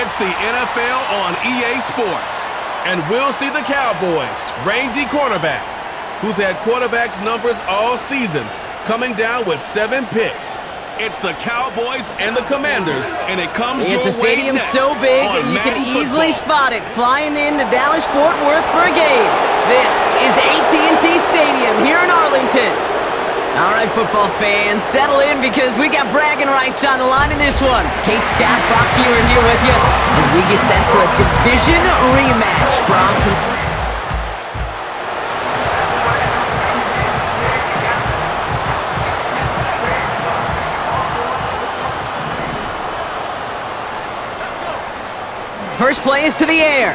It's the NFL on EA Sports. And we'll see the Cowboys' rangy cornerback, who's had quarterbacks numbers all season, coming down with 7 picks. It's the Cowboys and the Commanders, and it comes It's your a stadium way next so big on you can Madden easily football. spot it flying into Dallas-Fort Worth for a game. This is AT&T Stadium here in Arlington. All right, football fans, settle in because we got bragging rights on the line in this one. Kate Scott, Brock Hewitt here with you as we get set for a division rematch. Brock. First play is to the air.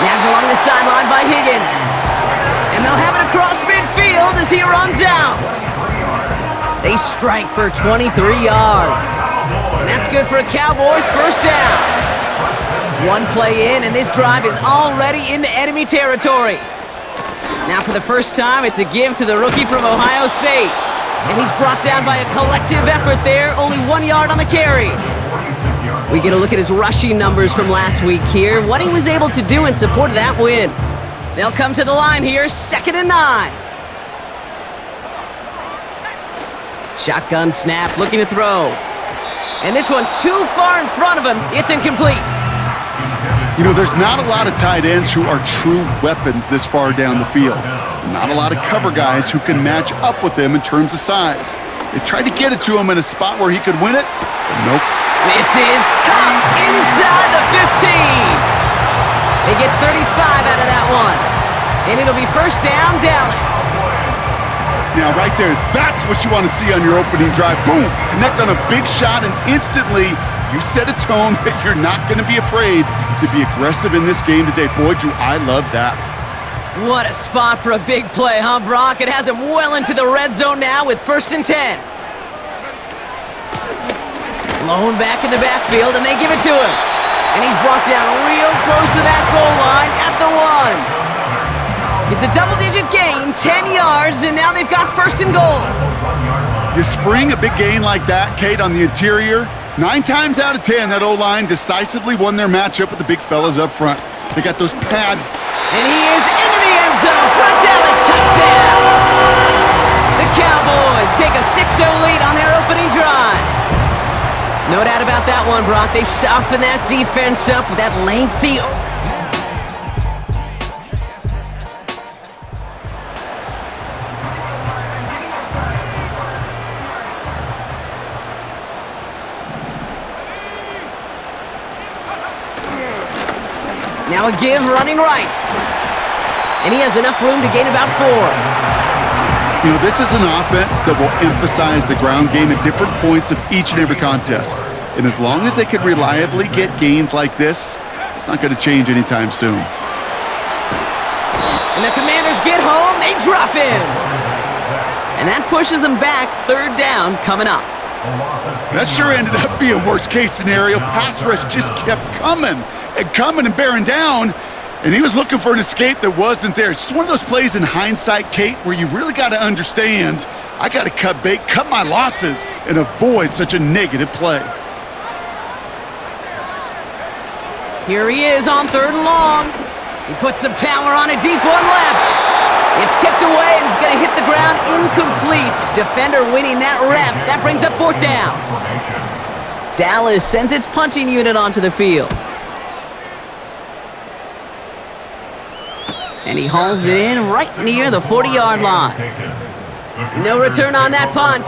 Nabbed along the sideline by Higgins. And they'll have it across midfield as he runs out. They strike for 23 yards. And that's good for a Cowboys first down. One play in, and this drive is already into enemy territory. Now for the first time, it's a give to the rookie from Ohio State. And he's brought down by a collective effort there, only 1 yard on the carry. We get a look at his rushing numbers from last week here, what he was able to do in support of that win. They'll come to the line here, 2nd and 9. Shotgun snap, looking to throw. And this one too far in front of him, it's incomplete. You know, there's not a lot of tight ends who are true weapons this far down the field. Not a lot of cover guys who can match up with them in terms of size. They tried to get it to him in a spot where he could win it, but nope. This is caught inside the 15. They get 35 out of that one. And it'll be first down, Dallas. Now right there, that's what you want to see on your opening drive. Boom! Connect on a big shot and instantly you set a tone that you're not going to be afraid to be aggressive in this game today. Boy, do I love that. What a spot for a big play, huh, Brock? It has him well into the red zone now with 1st and 10. Lone back in the backfield, and they give it to him. And he's brought down real close to that goal line at the 1. It's a double-digit gain, 10 yards, and now they've got 1st and goal. You spring a big gain like that, Kate, on the interior. 9 times out of 10, that O-line decisively won their matchup with the big fellas up front. They got those pads. And he is into the end zone for a Dallas touchdown. The Cowboys take a 6-0 lead on their opening drive. No doubt about that one, Brock. They soften that defense up with that lengthy... Now a give running right. And he has enough room to gain about 4. You know, this is an offense that will emphasize the ground game at different points of each and every contest. And as long as they can reliably get gains like this, it's not going to change anytime soon. And the Commanders get home, they drop in. And that pushes them back, 3rd down coming up. That sure ended up being worst case scenario. Pass rush just kept coming and bearing down. And he was looking for an escape that wasn't there. It's just one of those plays in hindsight, Kate, where you really got to understand, I got to cut bait, cut my losses, and avoid such a negative play. Here he is on 3rd and long. He puts some power on a deep one left. It's tipped away and it's going to hit the ground incomplete. Defender winning that rep. That brings up 4th down. Dallas sends its punting unit onto the field. And he hauls it in right near the 40-yard line. No return on that punt.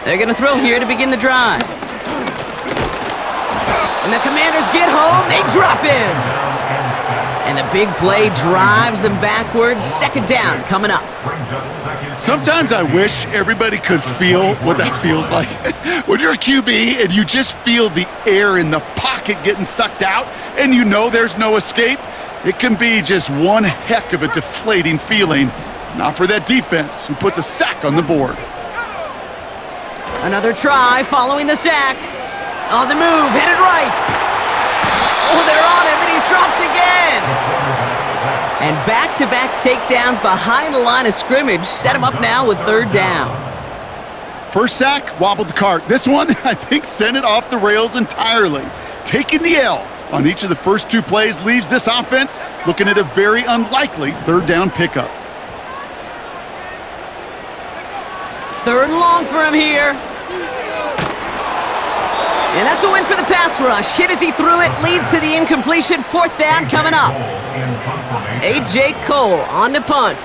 They're going to throw here to begin the drive. And the Commanders get home, they drop in. And the big play drives them backwards. 2nd down coming up. Sometimes I wish everybody could feel what that feels like. When you're a QB and you just feel the air in the pocket getting sucked out and you know there's no escape, it can be just one heck of a deflating feeling. Not for that defense who puts a sack on the board. Another try following the sack. On the move, headed right. Oh, they're on him, and he's dropped again. And back-to-back takedowns behind the line of scrimmage set him up now with third down. First sack, wobbled the cart. This one, I think, sent it off the rails entirely. Taking the L on each of the first two plays leaves this offense looking at a very unlikely third down pickup. Third and long for him here. And that's a win for the pass rush. Hit as he threw it, leads to the incompletion. Fourth down coming up. A.J. Cole on the punt.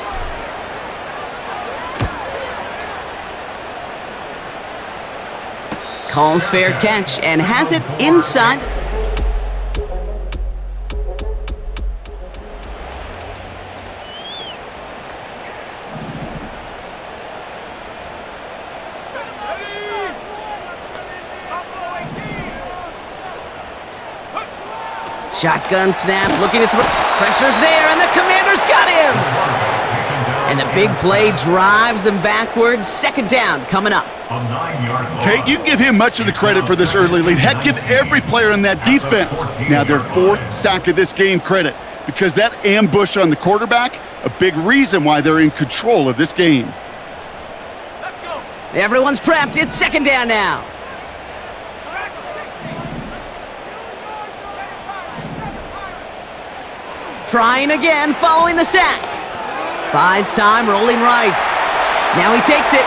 Calls fair catch and has it inside. Shotgun snap, looking to throw. Pressure's there, and the Commanders got him! And the big play drives them backwards. Second down coming up. Okay, you can give him much of the credit for this early lead. Heck, give every player on that defense now their fourth sack of this game credit, because that ambush on the quarterback, a big reason why they're in control of this game. Everyone's prepped. It's second down now. Trying again, following the sack. Buys time, rolling right. Now he takes it.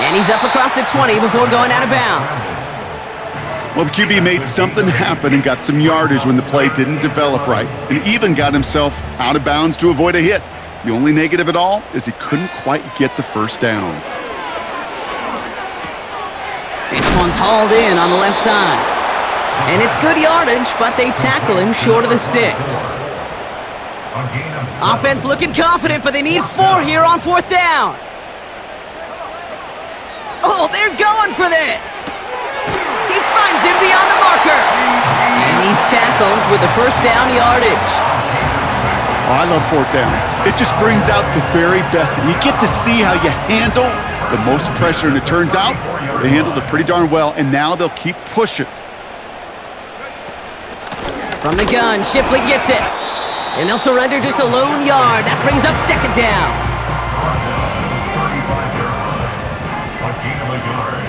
And he's up across the 20 before going out of bounds. Well, the QB made something happen and got some yardage when the play didn't develop right, and even got himself out of bounds to avoid a hit. The only negative at all is he couldn't quite get the first down. This one's hauled in on the left side. And it's good yardage, but they tackle him short of the sticks. Offense looking confident, but they need 4 here on fourth down. Oh, they're going for this. He finds him beyond the marker. And he's tackled with the first down yardage. Oh, I love fourth downs. It just brings out the very best, and you get to see how you handle the most pressure, and it turns out they handled it pretty darn well, and now they'll keep pushing. From the gun, Shipley gets it. And they'll surrender just a lone yard. That brings up second down. A gain of a yard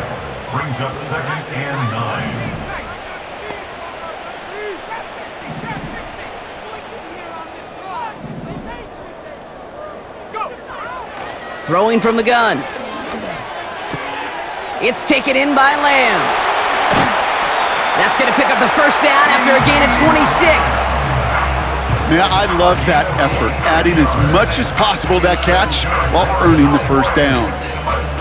brings up second and 9. Throwing from the gun. It's taken in by Lamb. That's going to pick up the first down after a gain of 26. Man, I love that effort, adding as much as possible to that catch while earning the first down.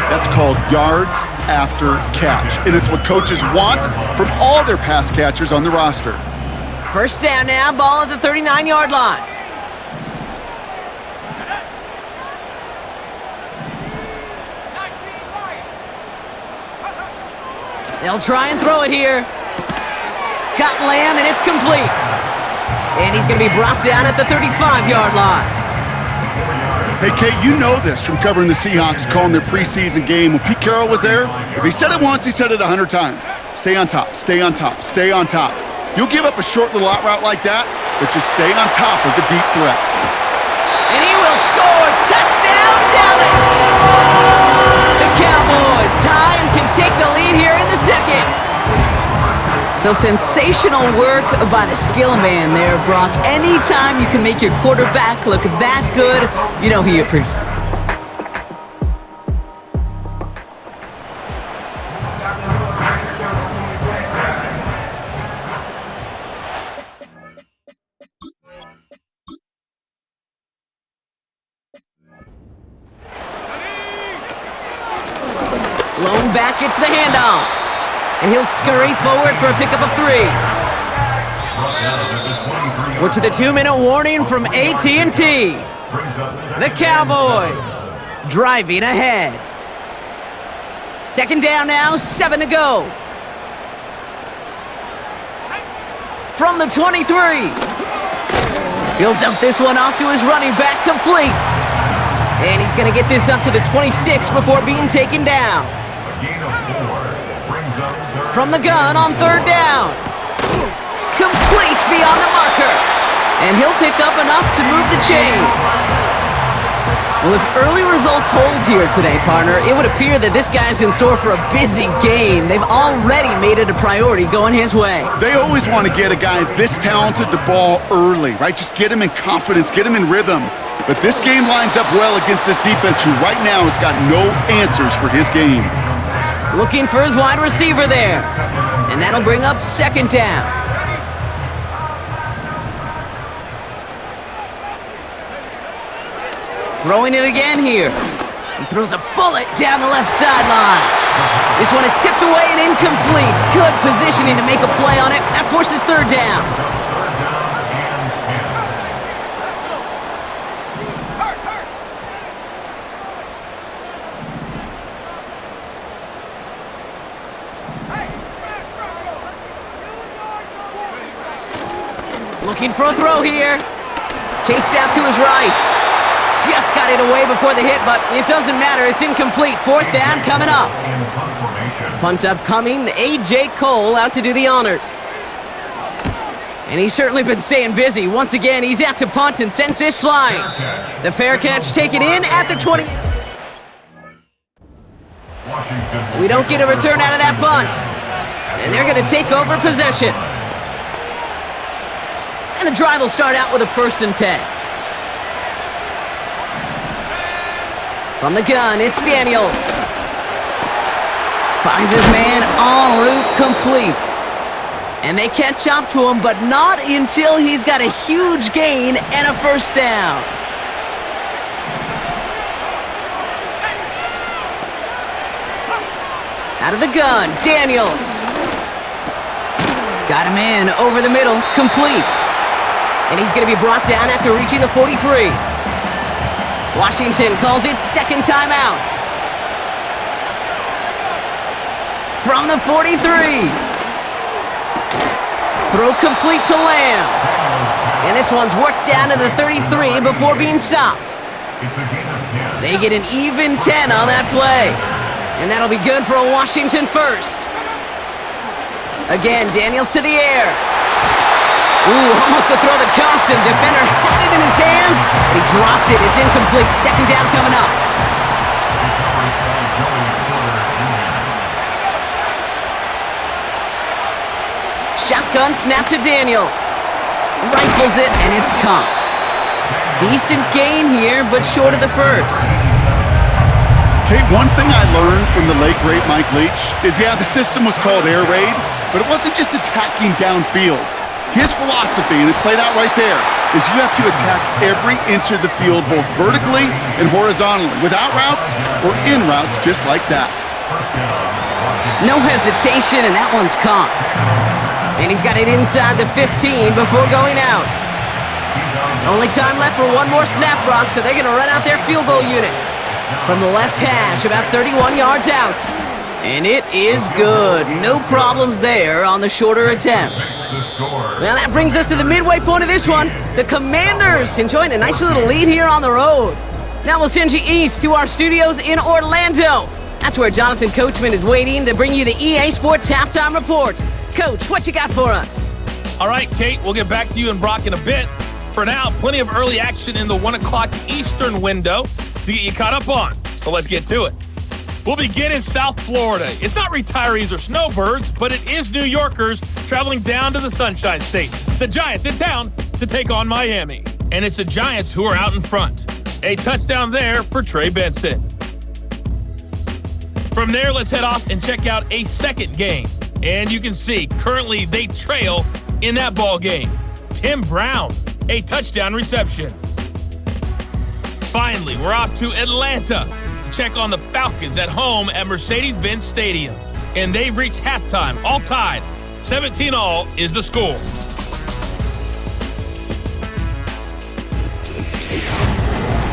That's called yards after catch, and it's what coaches want from all their pass catchers on the roster. First down now, ball at the 39-yard line. They'll try and throw it here. Got Lamb, and it's complete. And he's going to be brought down at the 35-yard line. Hey, Kate, you know this from covering the Seahawks, calling their preseason game. When Pete Carroll was there, if he said it once, he said it 100 times. Stay on top, stay on top, stay on top. You'll give up a short little out route like that, but just stay on top of the deep threat. And he will score. Touchdown, Dallas! The Cowboys tie and can take the lead here in the second. So sensational work by the skill man there, Brock. Anytime you can make your quarterback look that good, you know he appreciates. Lone back gets the handoff. And he'll scurry forward for a pickup of 3. We're to the 2-minute warning from AT&T. The Cowboys driving ahead. Second down now, 7 to go. From the 23. He'll dump this one off to his running back, complete. And he's going to get this up to the 26 before being taken down. From the gun on third down. Complete waits beyond the marker. And he'll pick up enough to move the chains. Well, if early results hold here today, partner, it would appear that this guy's in store for a busy game. They've already made it a priority going his way. They always want to get a guy this talented the ball early, right? Just get him in confidence, get him in rhythm. But this game lines up well against this defense who right now has got no answers for his game. Looking for his wide receiver there. And that'll bring up second down. Throwing it again here. He throws a bullet down the left sideline. This one is tipped away and incomplete. Good positioning to make a play on it. That forces third down. Looking for a throw here. Chased out to his right. Just got it away before the hit, but it doesn't matter. It's incomplete. Fourth down coming up. Punt upcoming. A.J. Cole out to do the honors. And he's certainly been staying busy. Once again, he's out to punt and sends this flying. The fair catch taken in at the 20. We don't get a return out of that punt. And they're going to take over possession. And the drive will start out with a 1st and 10. From the gun, it's Daniels. Finds his man en route complete. And they catch up to him, but not until he's got a huge gain and a 1st down. Out of the gun, Daniels. Got him in over the middle, complete. And he's going to be brought down after reaching the 43. Washington calls it second timeout. From the 43. Throw complete to Lamb. And this one's worked down to the 33 before being stopped. They get an even 10 on that play. And that'll be good for a Washington first. Again, Daniels to the air. Ooh, almost a throw that cost him. Defender had it in his hands, but he dropped it. It's incomplete. Second down coming up. Shotgun snap to Daniels. Rifles it, and it's caught. Decent gain here, but short of the first. Kate, one thing I learned from the late, great Mike Leach is, yeah, the system was called air raid, but it wasn't just attacking downfield. His philosophy, and it played out right there, is you have to attack every inch of the field, both vertically and horizontally, without routes or in routes, just like that. No hesitation, and that one's caught. And he's got it inside the 15 before going out. Only time left for one more snap, Brock, so they're going to run out their field goal unit. From the left hash, about 31 yards out. And it is good. No problems there on the shorter attempt. Now that brings us to the midway point of this one. The Commanders enjoying a nice little lead here on the road. Now we'll send you east to our studios in Orlando. That's where Jonathan Coachman is waiting to bring you the EA Sports Halftime Report. Coach, what you got for us? All right, Kate, we'll get back to you and Brock in a bit. For now, plenty of early action in the 1 o'clock Eastern window to get you caught up on. So let's get to it. We'll begin in South Florida. It's not retirees or snowbirds, but it is New Yorkers traveling down to the Sunshine State. The Giants in town to take on Miami. And it's the Giants who are out in front. A touchdown there for Trey Benson. From there, let's head off and check out a second game. And you can see, currently they trail in that ball game. Tim Brown, a touchdown reception. Finally, we're off to Atlanta to check on the Falcons at home at Mercedes-Benz Stadium. And they've reached halftime, all tied. 17-all is the score.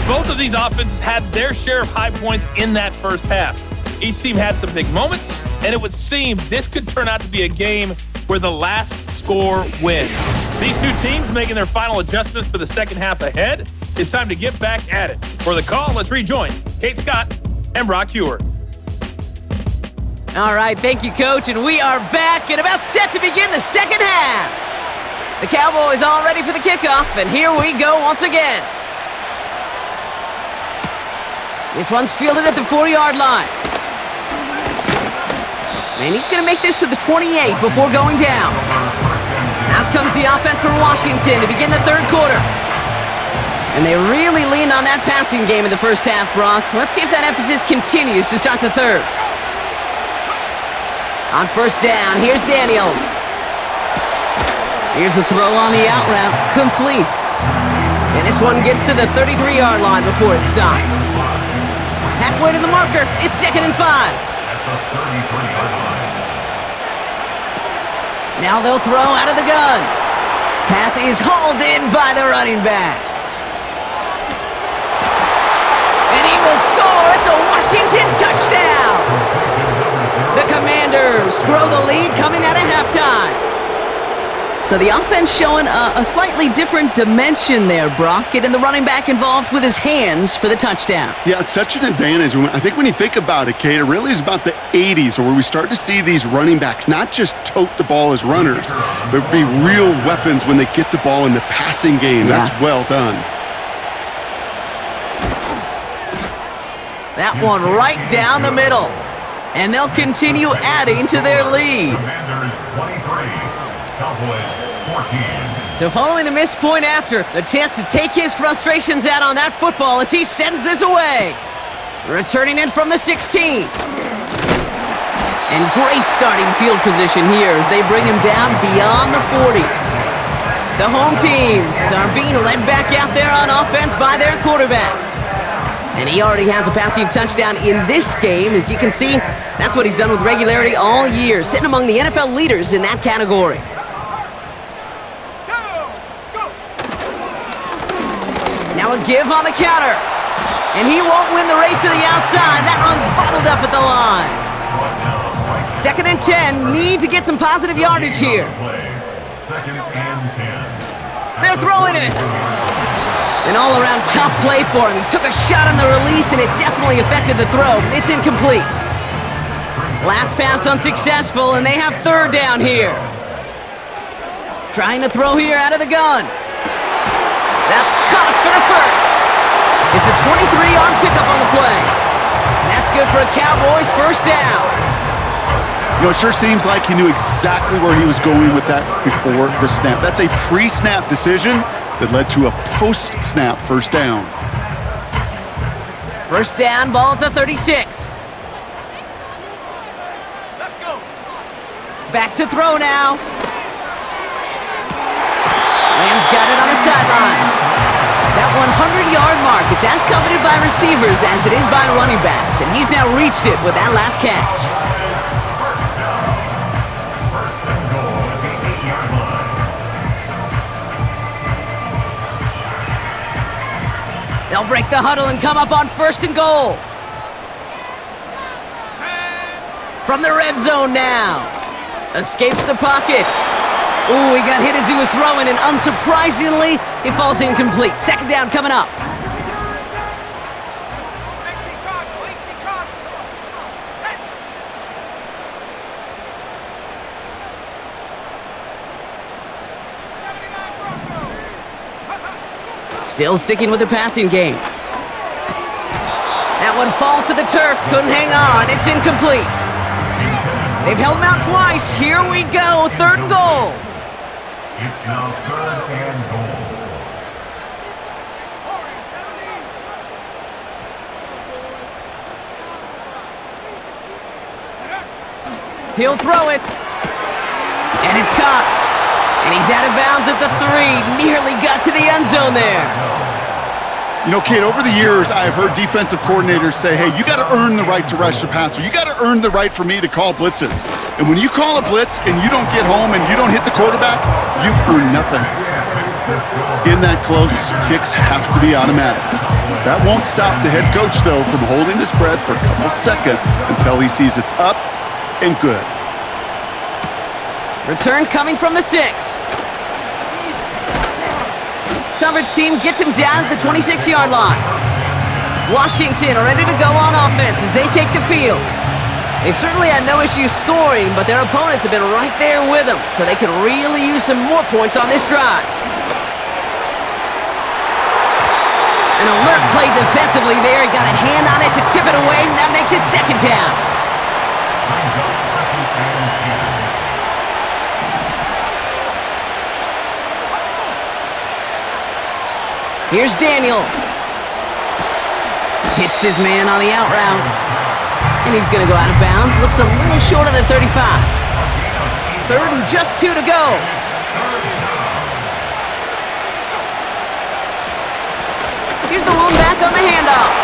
Both of these offenses had their share of high points in that first half. Each team had some big moments, and it would seem this could turn out to be a game where the last score wins. These two teams making their final adjustments for the second half ahead. It's time to get back at it. For the call, let's rejoin Kate Scott and Brock Hewer. All right, thank you, Coach, and we are back and about set to begin the second half. The Cowboys all ready for the kickoff, and here we go once again. This one's fielded at the 4-yard line. And he's going to make this to the 28 before going down. Out comes the offense for Washington to begin the third quarter. And they really leaned on that passing game in the first half, Brock. Let's see if that emphasis continues to start the third. On first down, here's Daniels. Here's the throw on the out route, complete. And this one gets to the 33-yard line before it's stopped. Halfway to the marker, it's 2nd and 5. Now they'll throw out of the gun. Pass is hauled in by the running back. And he will score. It's a Washington touchdown. The Commanders grow the lead coming out of halftime. So the offense showing a slightly different dimension there, Brock, getting the running back involved with his hands for the touchdown. Yeah, such an advantage. I think when you think about it, Kate, it really is about the 80s where we start to see these running backs not just tote the ball as runners, but be real weapons when they get the ball in the passing game. Yeah. That's well done. That one right down the middle. And they'll continue adding to their lead. Commanders 23, Cowboys 14. So following the missed point after, the chance to take his frustrations out on that football as he sends this away. Returning it from the 16. And great starting field position here as they bring him down beyond the 40. The home teams are being led back out there on offense by their quarterback. And he already has a passing touchdown in this game. As you can see, that's what he's done with regularity all year, sitting among the NFL leaders in that category. Now a give on the counter. And he won't win the race to the outside. That run's bottled up at the line. 2nd and 10. Need to get some positive yardage here. 2nd and 10. They're throwing it. An all-around tough play for him. He took a shot on the release, and it definitely affected the throw. It's incomplete. Last pass unsuccessful, and they have 3rd down here. Trying to throw here out of the gun. That's caught for the first. It's a 23-yard pickup on the play. And that's good for a Cowboys first down. You know, it sure seems like he knew exactly where he was going with that before the snap. That's a pre-snap decision that led to a post-snap first down. First down, ball at the 36. Let's go. Back to throw now. Rams got it on the sideline. That 100-yard mark, it's as coveted by receivers as it is by running backs, and he's now reached it with that last catch. First and goal at the 8-yard line. They'll break the huddle and come up on 1st and goal. From the red zone now. Escapes the pocket. Ooh, he got hit as he was throwing, and unsurprisingly, it falls incomplete. 2nd down coming up. Still sticking with the passing game. That one falls to the turf. Couldn't hang on. It's incomplete. They've held him out twice. Here we go. 3rd and goal. It's now 3rd and goal. He'll throw it. And it's caught. And he's out of bounds at the 3. Nearly got to the end zone there. You know, Kate, over the years, I've heard defensive coordinators say, hey, you got to earn the right to rush the passer. You got to earn the right for me to call blitzes. And when you call a blitz and you don't get home and you don't hit the quarterback, you've earned nothing. In that close, kicks have to be automatic. That won't stop the head coach, though, from holding his breath for a couple seconds until he sees it's up and good. Return coming from the 6. Coverage team gets him down at the 26-yard line. Washington are ready to go on offense as they take the field. They've certainly had no issues scoring, but their opponents have been right there with them, so they can really use some more points on this drive. An alert play defensively there. He got a hand on it to tip it away, and that makes it second down. Here's Daniels. Hits his man on the out route. And he's going to go out of bounds. Looks a little short of the 35. Third and just 2 to go. Here's the lone back on the handoff.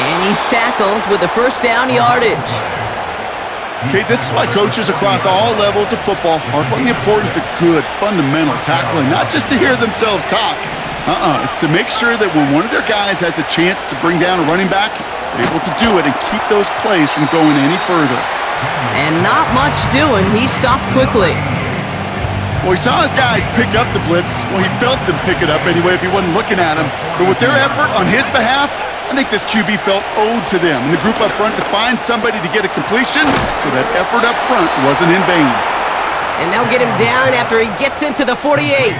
And he's tackled with the first down yardage. Okay, this is why coaches across all levels of football harp on the importance of good, fundamental tackling, not just to hear themselves talk. It's to make sure that when one of their guys has a chance to bring down a running back, they're able to do it and keep those plays from going any further. And not much doing. He stopped quickly. Well, he saw his guys pick up the blitz. Well, he felt them pick it up anyway if he wasn't looking at him. But with their effort on his behalf, I think this QB felt owed to them and the group up front to find somebody to get a completion, so that effort up front wasn't in vain. And they'll get him down after he gets into the 48.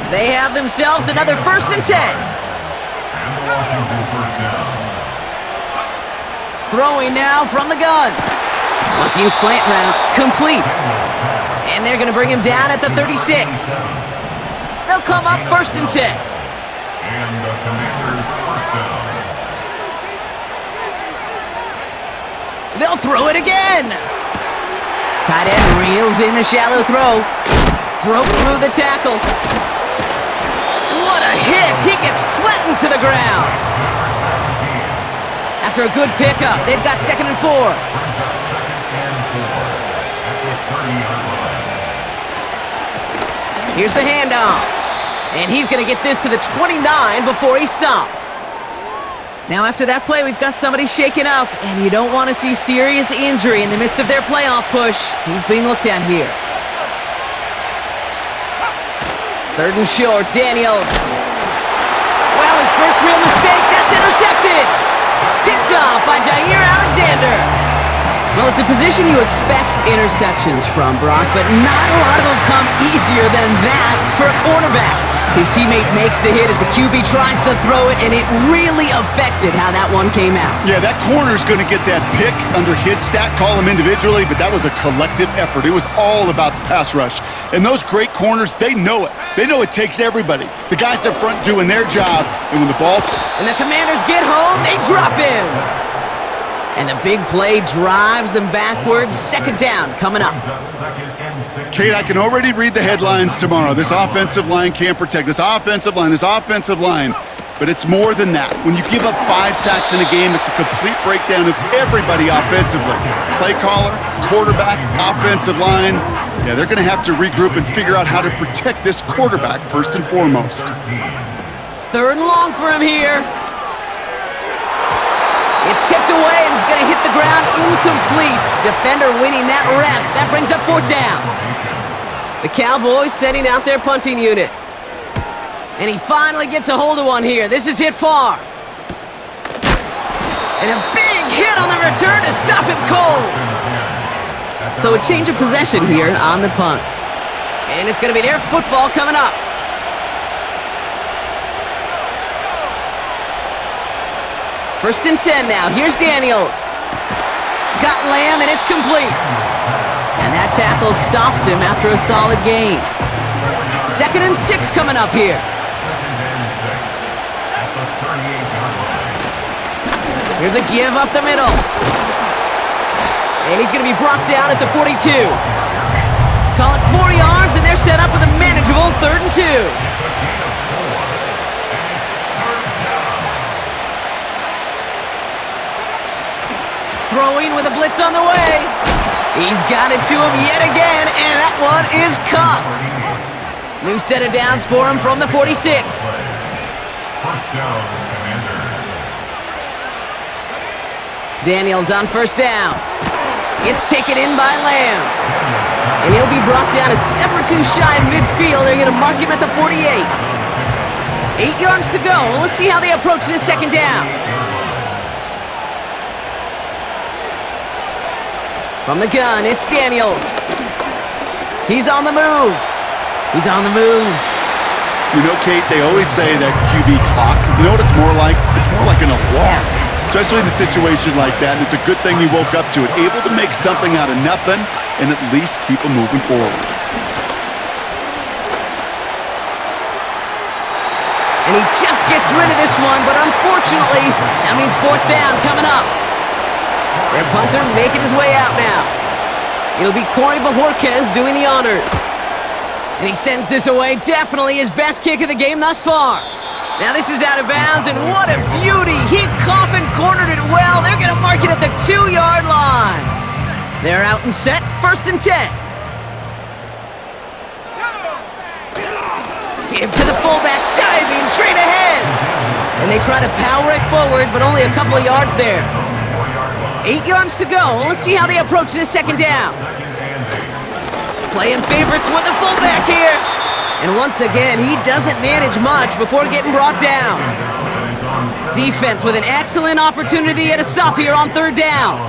They have themselves another 1st and 10. Throwing now from the gun. Looking slant route, complete. And they're going to bring him down at the 36. They'll come up 1st and 10. And the Commanders' first down. They'll throw it again. Tight end reels in the shallow throw. Broke through the tackle. What a hit! He gets flattened to the ground. After a good pickup, they've got 2nd and 4. Here's the handoff. And he's going to get this to the 29 before he stopped. Now after that play, we've got somebody shaken up, and you don't want to see serious injury in the midst of their playoff push. He's being looked at here. 3rd and short, Daniels. Well, his first real mistake, that's intercepted. Picked off by Jair Alexander. Well, it's a position you expect interceptions from, Brock, but not a lot of them come easier than that for a quarterback. His teammate makes the hit as the QB tries to throw it, and it really affected how that one came out. Yeah, that corner's going to get that pick under his stat column individually, but that was a collective effort. It was all about the pass rush. And those great corners, they know it. They know it takes everybody. The guys up front doing their job, and when the ball... And the Commanders get home, they drop him. And the big play drives them backwards. 2nd down coming up. Kate, I can already read the headlines tomorrow. This offensive line can't protect. This offensive line. But it's more than that. When you give up 5 sacks in a game, it's a complete breakdown of everybody offensively. Play caller, quarterback, offensive line. Yeah, they're going to have to regroup and figure out how to protect this quarterback first and foremost. 3rd and long for him here. It's tipped away and it's going to hit the ground incomplete. Defender winning that rep. That brings up 4th down. The Cowboys setting out their punting unit. And he finally gets a hold of one here. This is hit far. And a big hit on the return to stop him cold. So a change of possession here on the punt. And it's going to be their football coming up. 1st and 10 now. Here's Daniels. Got Lamb, and it's complete. And that tackle stops him after a solid gain. 2nd and 6 coming up here. Here's a give up the middle. And he's going to be brought down at the 42. Call it 4 yards, and they're set up with a manageable 3rd and 2. Throwing with a blitz on the way. He's got it to him yet again, and that one is caught. New set of downs for him from the 46. First down, Commander. Daniels on 1st down. It's taken in by Lamb. And he'll be brought down a step or 2 shy of midfield. They're going to mark him at the 48. 8 yards to go. Let's see how they approach this 2nd down. From the gun, it's Daniels. He's on the move. He's on the move. You know, Kate, they always say that QB clock, you know what it's more like? It's more like an alarm, especially in a situation like that. And it's a good thing he woke up to it, able to make something out of nothing and at least keep him moving forward. And he just gets rid of this one, but unfortunately, that means fourth down coming up. Their punter making his way out now. It'll be Corey Bajorquez doing the honors. And he sends this away, definitely his best kick of the game thus far. Now this is out of bounds, and what a beauty! He coffin cornered it well. They're gonna mark it at the 2-yard line. They're out and set, 1st and 10. Give to the fullback, diving straight ahead. And they try to power it forward, but only a couple of yards there. 8 yards to go. Let's see how they approach this 2nd down. Playing favorites with the fullback here. And once again, he doesn't manage much before getting brought down. Defense with an excellent opportunity at a stop here on 3rd down.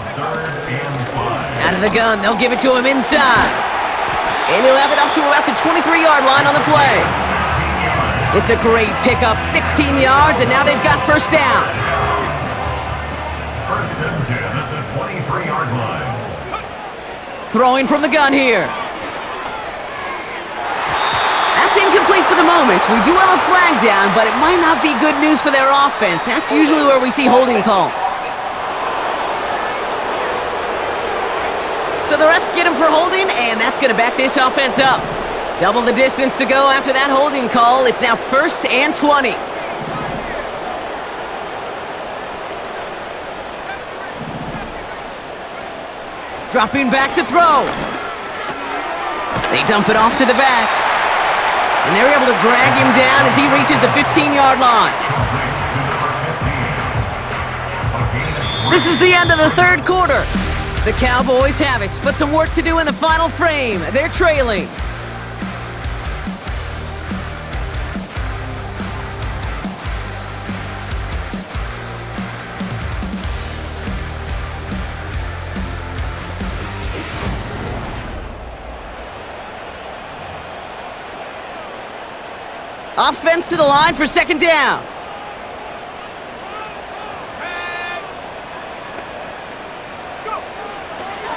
Out of the gun, they'll give it to him inside. And he'll have it up to about the 23-yard line on the play. It's a great pickup, 16 yards, and now they've got 1st down. 1st and 10 at the 23-yard line. Throwing from the gun here. That's incomplete for the moment. We do have a flag down, but it might not be good news for their offense. That's usually where we see holding calls. So the refs get him for holding, and that's going to back this offense up. Double the distance to go after that holding call. It's now 1st and 20. Dropping back to throw. They dump it off to the back. And they're able to drag him down as he reaches the 15-yard line. This is the end of the 3rd quarter. The Cowboys have it, but some work to do in the final frame. They're trailing. Offense to the line for 2nd down.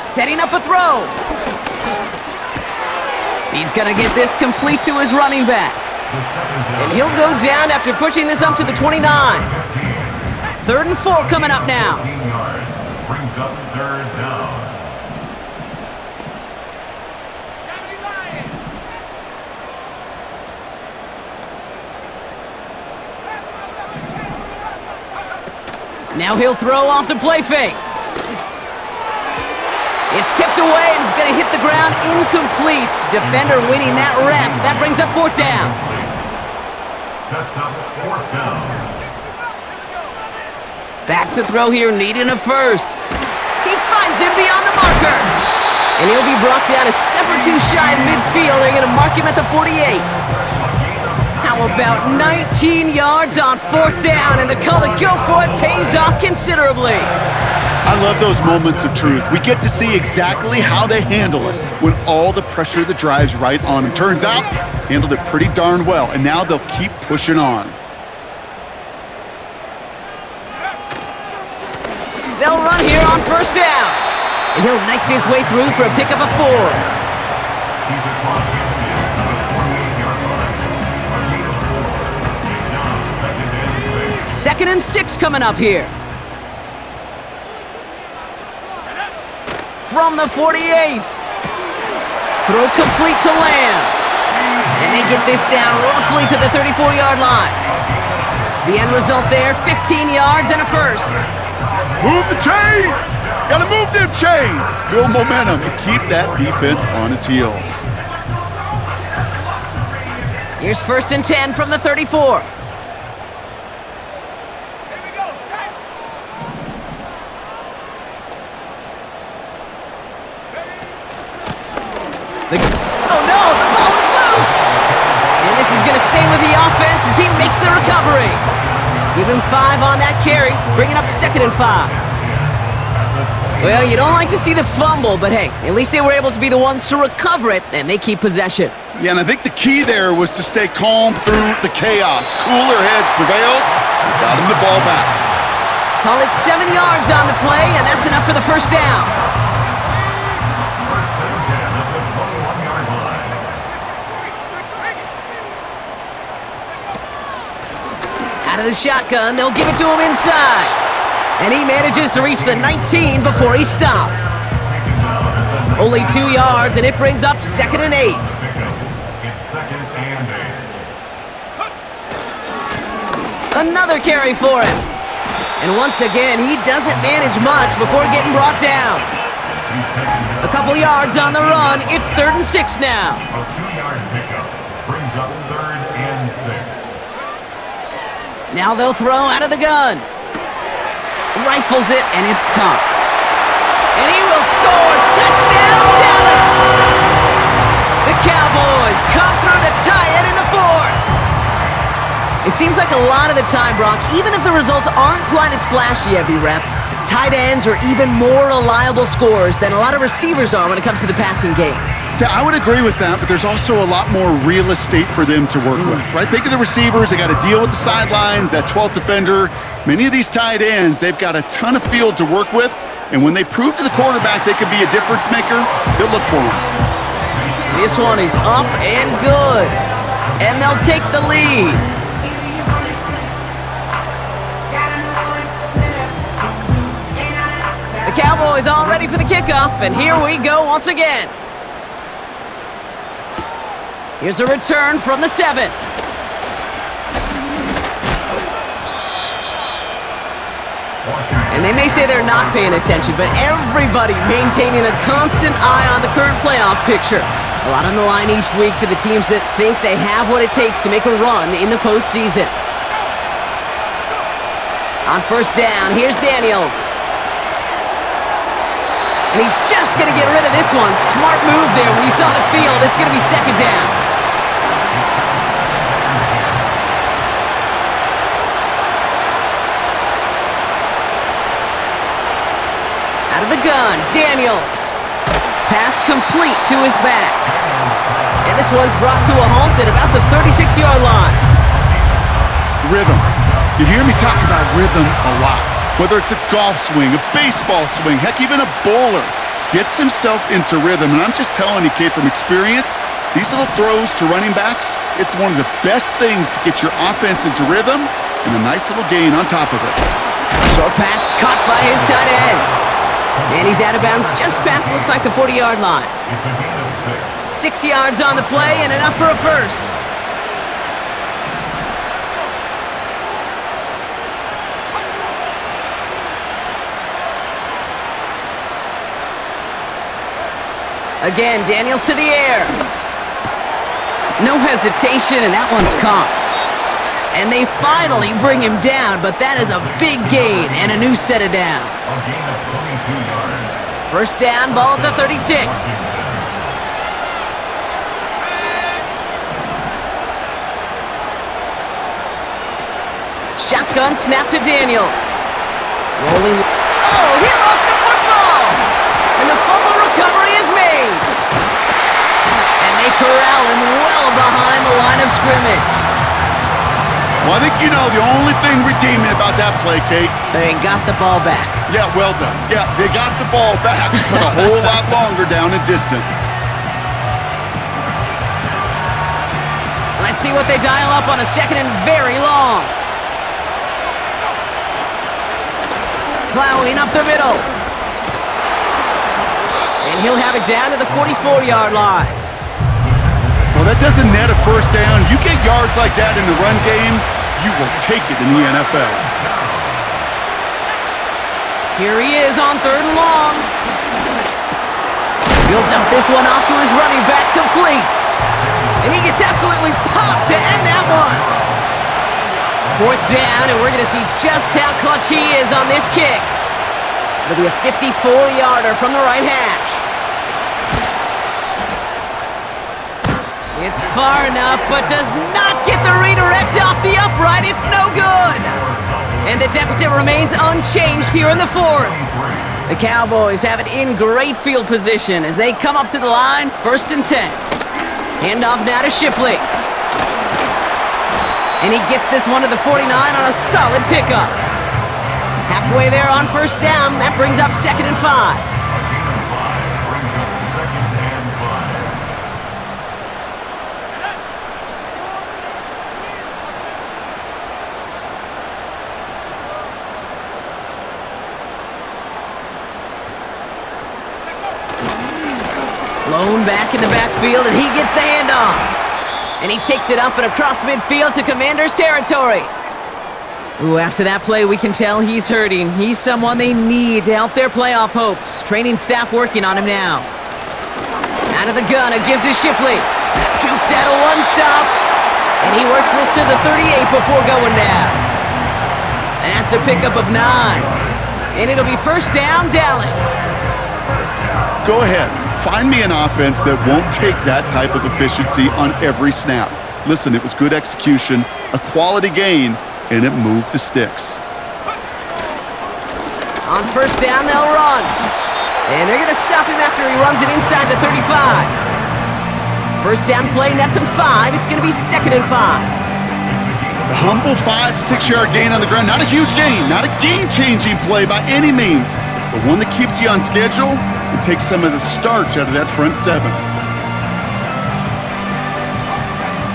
Setting up a throw. He's gonna get this complete to his running back. And he'll go down after pushing this up to the 29. 3rd and 4 coming up now. 15 yards brings up 3rd down. Now he'll throw off the play fake. It's tipped away and it's going to hit the ground incomplete. Defender winning that rep. That brings up 4th down. Sets up 4th down. Back to throw here, needing a 1st. He finds him beyond the marker. And he'll be brought down a step or two shy of midfield. They're going to mark him at the 48. How about 19 yards on 4th down, and the call to go for it pays off considerably. I love those moments of truth. We get to see exactly how they handle it when all the pressure that drives right on them. Turns out, handled it pretty darn well, and now they'll keep pushing on. They'll run here on 1st down, and he'll knife his way through for a pickup of 4. He's across midfield to the 48-yard line. It's now 2nd and 6. 2nd and 6 coming up here. From the 48. Throw complete to Lamb. And they get this down roughly to the 34-yard line. The end result there, 15 yards and a 1st. Move the chains! Gotta move them chains! Build momentum and keep that defense on its heels. Here's 1st and 10 from the 34. Oh no, the ball is loose! And this is going to stay with the offense as he makes the recovery. Give him 5 on that carry, bringing up 2nd and 5. Well, you don't like to see the fumble, but hey, at least they were able to be the ones to recover it, and they keep possession. Yeah, and I think the key there was to stay calm through the chaos. Cooler heads prevailed, got him the ball back. Call it 7 yards on the play, and that's enough for the first down. First and 10 at the 21-yard line. Out of the shotgun, they'll give it to him inside. And he manages to reach the 19 before he stopped. Only 2 yards, and it brings up 2nd and 8. It's 2nd and 8. Another carry for him. And once again, he doesn't manage much before getting brought down. A couple yards on the run. It's 3rd and 6 now. A 2-yard pickup brings up 3rd and 6. Now they'll throw out of the gun. Rifles it, and it's caught. And he will score. Touchdown, Dallas! The Cowboys come through to tie it in the 4th. It seems like a lot of the time, Brock, even if the results aren't quite as flashy every rep, tight ends are even more reliable scorers than a lot of receivers are when it comes to the passing game. Yeah, I would agree with that, but there's also a lot more real estate for them to work with, right? Think of the receivers. They got to deal with the sidelines, that 12th defender. Many of these tight ends, they've got a ton of field to work with, and when they prove to the quarterback they could be a difference maker, he'll look for them. This one is up and good, and they'll take the lead. The Cowboys all ready for the kickoff, and here we go once again. Here's a return from the 7. And they may say they're not paying attention, but everybody maintaining a constant eye on the current playoff picture. A lot on the line each week for the teams that think they have what it takes to make a run in the postseason. On first down, here's Daniels. And he's just going to get rid of this one. Smart move there. When you saw the field, it's going to be 2nd down. Out of the gun, Daniels. Pass complete to his back. And this one's brought to a halt at about the 36-yard line. Rhythm. You hear me talk about rhythm a lot. Whether it's a golf swing, a baseball swing, heck, even a bowler gets himself into rhythm. And I'm just telling you, Kate, from experience, these little throws to running backs, it's one of the best things to get your offense into rhythm and a nice little gain on top of it. Short pass caught by his tight end. And he's out of bounds just past, looks like the 40-yard line. It's a gain of 6. 6 yards on the play and enough for a first. Again, Daniels to the air. No hesitation, and that one's caught. And they finally bring him down, but that is a big gain and a new set of downs. A gain of 22 yards. First down, ball at the 36. Shotgun snap to Daniels. Rolling. Oh, he lost the football! And the fumble recovery is made. And they corral him well behind the line of scrimmage. Well, I think you know the only thing redeeming about that play, Kate. They got the ball back. Yeah, well done. Yeah, they got the ball back, but a whole lot longer down in distance. Let's see what they dial up on a 2nd and very long. Plowing up the middle. And he'll have it down to the 44-yard line. Well, that doesn't net a first down. You get yards like that in the run game, you will take it in the NFL. Here he is on 3rd and long. He'll dump this one off to his running back, complete. And he gets absolutely popped to end that one. 4th down, and we're going to see just how clutch he is on this kick. It'll be a 54-yarder from the right hash. It's far enough, but does not get the redirect off the upright. It's no good. And the deficit remains unchanged here in the 4th. The Cowboys have it in great field position as they come up to the line, 1st and 10. Handoff now to Shipley. And he gets this one to the 49 on a solid pickup. Halfway there on 1st down, that brings up 2nd and 5. Blown back in the backfield, and he gets the handoff. And he takes it up and across midfield to Commanders territory. Ooh, after that play, we can tell he's hurting. He's someone they need to help their playoff hopes. Training staff working on him now. Out of the gun, it gives to Shipley. Jukes out a one-stop, and he works this to the 38 before going down. That's a pickup of 9. And it'll be 1st down, Dallas. Go ahead. Find me an offense that won't take that type of efficiency on every snap. Listen, it was good execution, a quality gain, and it moved the sticks. On 1st down, they'll run. And they're going to stop him after he runs it inside the 35. 1st down play nets him 5. It's going to be 2nd and 5. A humble 5 to 6 yard gain on the ground. Not a huge gain, not a game-changing play by any means, but one that keeps you on schedule and takes some of the starch out of that front 7.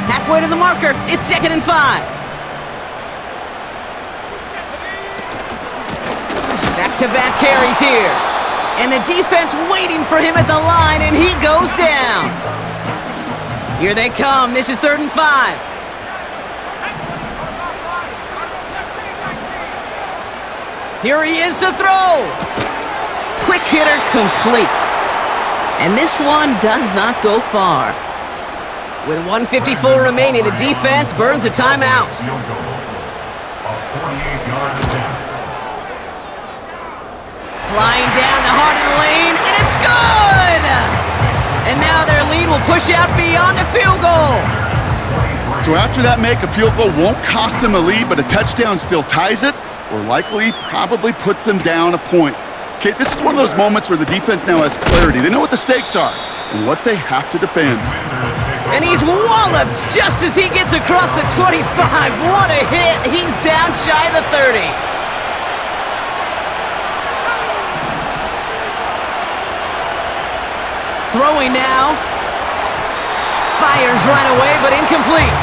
Halfway to the marker, it's 2nd and 5. Back-to-back carries here. And the defense waiting for him at the line, and he goes down. Here they come. This is 3rd and 5. Here he is to throw. Quick hitter complete. And this one does not go far. With 1:54 remaining, the defense burns a timeout. Flying down the heart of the lane, and it's good! And now their lead will push out beyond the field goal. So after that make, a field goal won't cost him a lead, but a touchdown still ties it, or likely probably puts them down a point. Okay, this is one of those moments where the defense now has clarity. They know what the stakes are and what they have to defend. And he's walloped just as he gets across the 25. What a hit! He's down shy of the 30. Throwing now. Fires right away, but incomplete.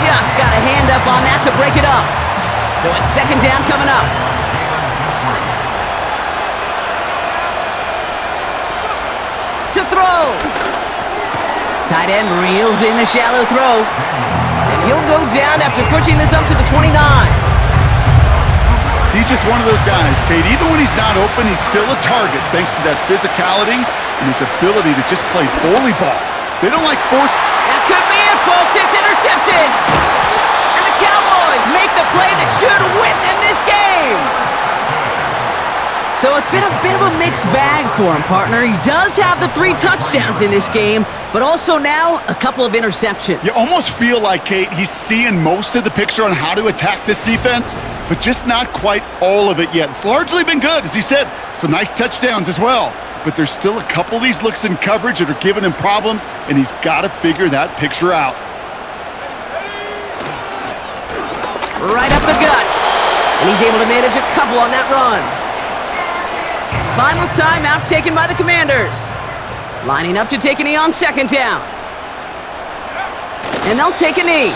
Just got a hand up on that to break it up. So it's 2nd down coming up. To throw. Tight end reels in the shallow throw. And he'll go down after pushing this up to the 29. He's just one of those guys, Kate. Even when he's not open, he's still a target thanks to that physicality and his ability to just play bully ball. They don't like force. That could be it, folks. It's intercepted. And the Cowboys make the play that should win them this game. So it's been a bit of a mixed bag for him, partner. He does have the 3 touchdowns in this game, but also now a couple of interceptions. You almost feel like, Kate, he's seeing most of the picture on how to attack this defense, but just not quite all of it yet. It's largely been good, as he said. Some nice touchdowns as well. But there's still a couple of these looks in coverage that are giving him problems, and he's got to figure that picture out. Right up the gut. And he's able to manage a couple on that run. Final timeout taken by the Commanders. Lining up to take a knee on 2nd down. And they'll take a knee.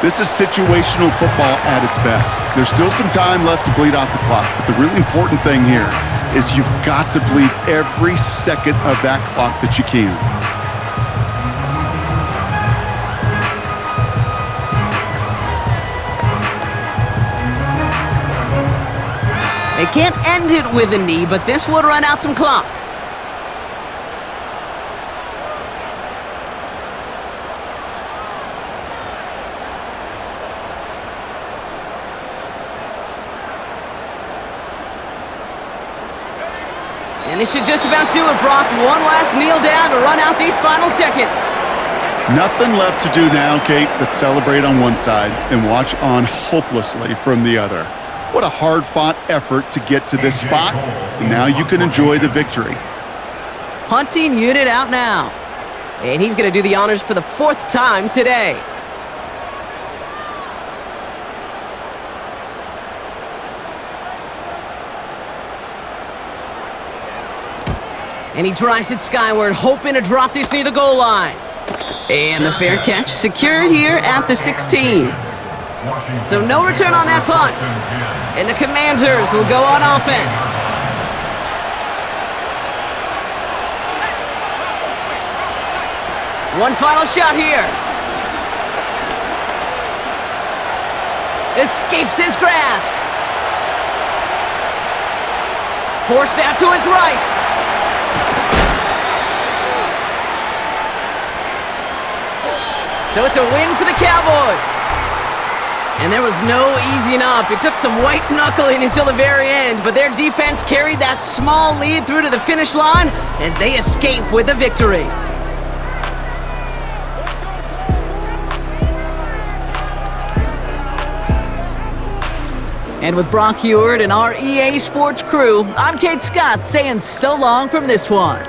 This is situational football at its best. There's still some time left to bleed off the clock, but the really important thing here is you've got to bleed every second of that clock that you can. They can't end it with a knee, but this would run out some clock. And this should just about do it, Brock. One last kneel down to run out these final seconds. Nothing left to do now, Kate, but celebrate on one side and watch on hopelessly from the other. What a hard-fought effort to get to this spot, and now you can enjoy the victory. Punting unit out now. And he's going to do the honors for the 4th time today. And he drives it skyward, hoping to drop this near the goal line. And the fair catch secured here at the 16. So no return on that punt. And the Commanders will go on offense. One final shot here. Escapes his grasp. Forced out to his right. So it's a win for the Cowboys. And there was no easing up. It took some white knuckling until the very end, but their defense carried that small lead through to the finish line as they escape with a victory. And with Brock Heward and our EA Sports crew, I'm Kate Scott saying so long from this one.